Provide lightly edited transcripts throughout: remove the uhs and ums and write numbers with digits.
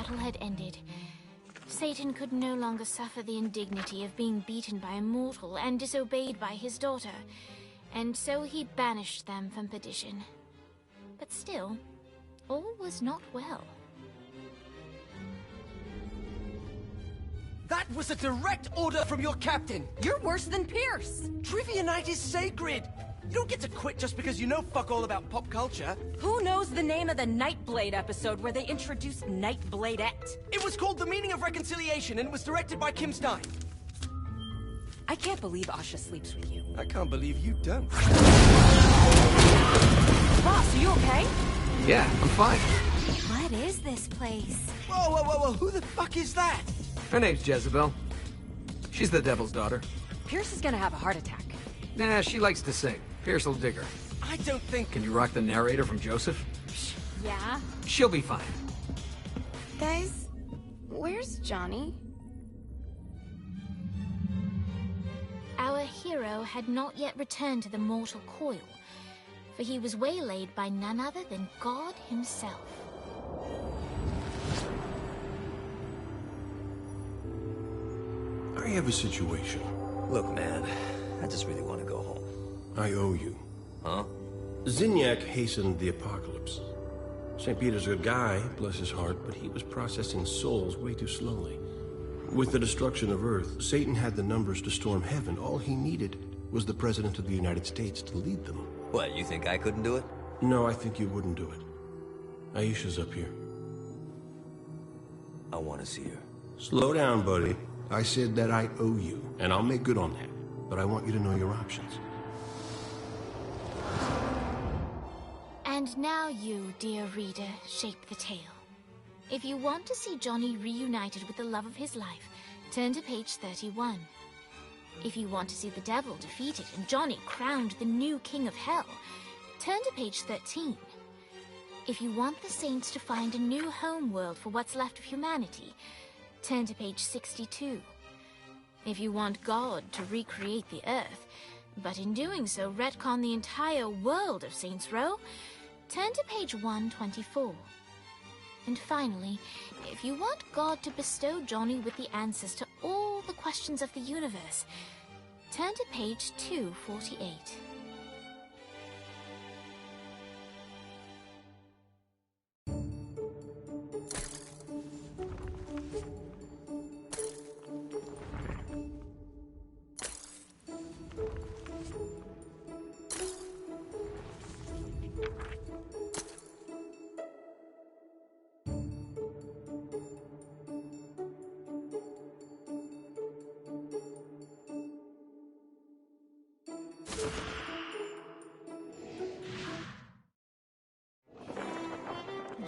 battle had ended. Satan could no longer suffer the indignity of being beaten by a mortal and disobeyed by his daughter, and so he banished them from perdition. But still, all was not well. That was a direct order from your captain! You're worse than Pierce! Trivia night is sacred! You don't get to quit just because you know fuck all about pop culture. Who knows the name of the Nightblade episode where they introduced Nightbladette? It was called The Meaning of Reconciliation, and it was directed by Kim Stein. I can't believe Asha sleeps with you. I can't believe you don't. Boss, are you okay? Yeah, I'm fine. What is this place? Whoa, whoa, whoa, whoa, who the fuck is that? Her name's Jezebel. She's the devil's daughter. Pierce is gonna have a heart attack. Nah, she likes to sing. Pierce will dig her. I don't think... Can you rock the narrator from Joseph? Yeah? She'll be fine. Guys, where's Johnny? Our hero had not yet returned to the mortal coil, for he was waylaid by none other than God himself. I have a situation. Look, man, I just really want to go home. I owe you. Huh? Zinyak hastened the apocalypse. St. Peter's a good guy, bless his heart, but he was processing souls way too slowly. With the destruction of Earth, Satan had the numbers to storm heaven. All he needed was the President of the United States to lead them. What, you think I couldn't do it? No, I think you wouldn't do it. Aisha's up here. I want to see her. Slow down, buddy. I said that I owe you, and I'll make good on that. But I want you to know your options. And now you, dear reader, shape the tale. If you want to see Johnny reunited with the love of his life, turn to page 31. If you want to see the devil defeated and Johnny crowned the new king of hell, turn to page 13. If you want the saints to find a new home world for what's left of humanity, turn to page 62. If you want God to recreate the Earth, but in doing so retcon the entire world of Sains Row, turn to page 124. And finally, if you want God to bestow Johnny with the answers to all the questions of the universe, turn to page 248.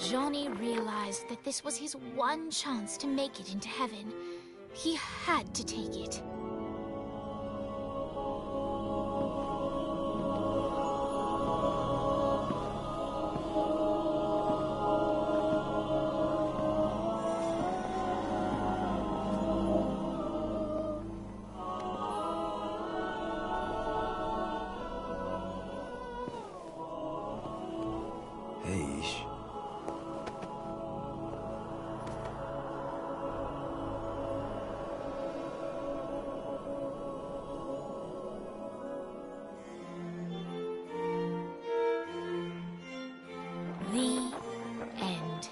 Johnny realized that this was his one chance to make it into heaven. He had to take it. The end.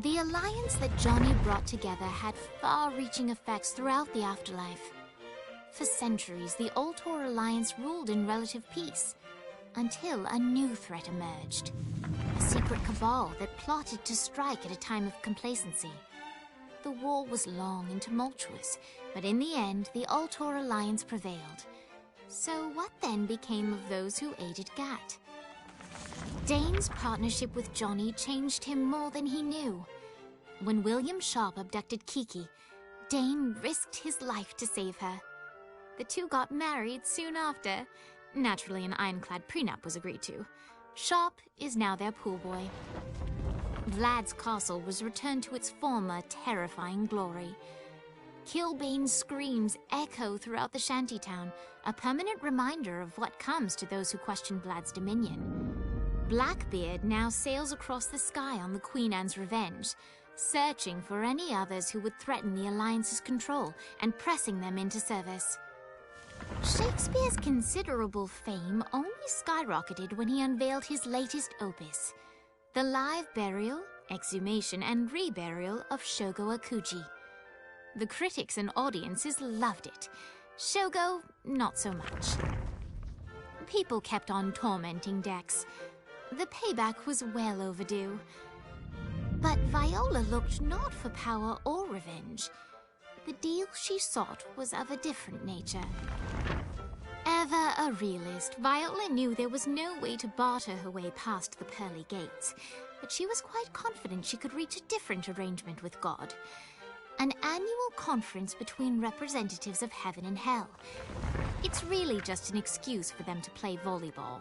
The alliance that Johnny brought together had far-reaching effects throughout the afterlife. For centuries, the Ultor Alliance ruled in relative peace. until a new threat emerged. A secret cabal that plotted to strike at a time of complacency. The war was long and tumultuous, but in the end, the Ultor Alliance prevailed. So what then became of those who aided Gat? Dane's partnership with Jonnys changed him more than he knew. When William Sharp abducted Kiki, Dane risked his life to save her. The two got married soon after. Naturally, an ironclad prenup was agreed to. Sharp is now their pool boy. Vlad's castle was returned to its former terrifying glory. Killbane's screams echo throughout the shantytown, a permanent reminder of what comes to those who question Vlad's dominion. Blackbeard now sails across the sky on the Queen Anne's revenge, searching for any others who would threaten the Alliance's control and pressing them into service. Shakespeare's considerable fame only skyrocketed when he unveiled his latest opus, the live burial, exhumation, and reburial of Shogo Akuji. The critics and audiences loved it. Shogo, not so much. People kept on tormenting Dex. The payback was well overdue. But Viola looked not for power or revenge. The deal she sought was of a different nature. Ever a realist, Viola knew there was no way to barter her way past the pearly gates, but she was quite confident she could reach a different arrangement with God. An annual conference between representatives of heaven and hell. It's really just an excuse for them to play volleyball.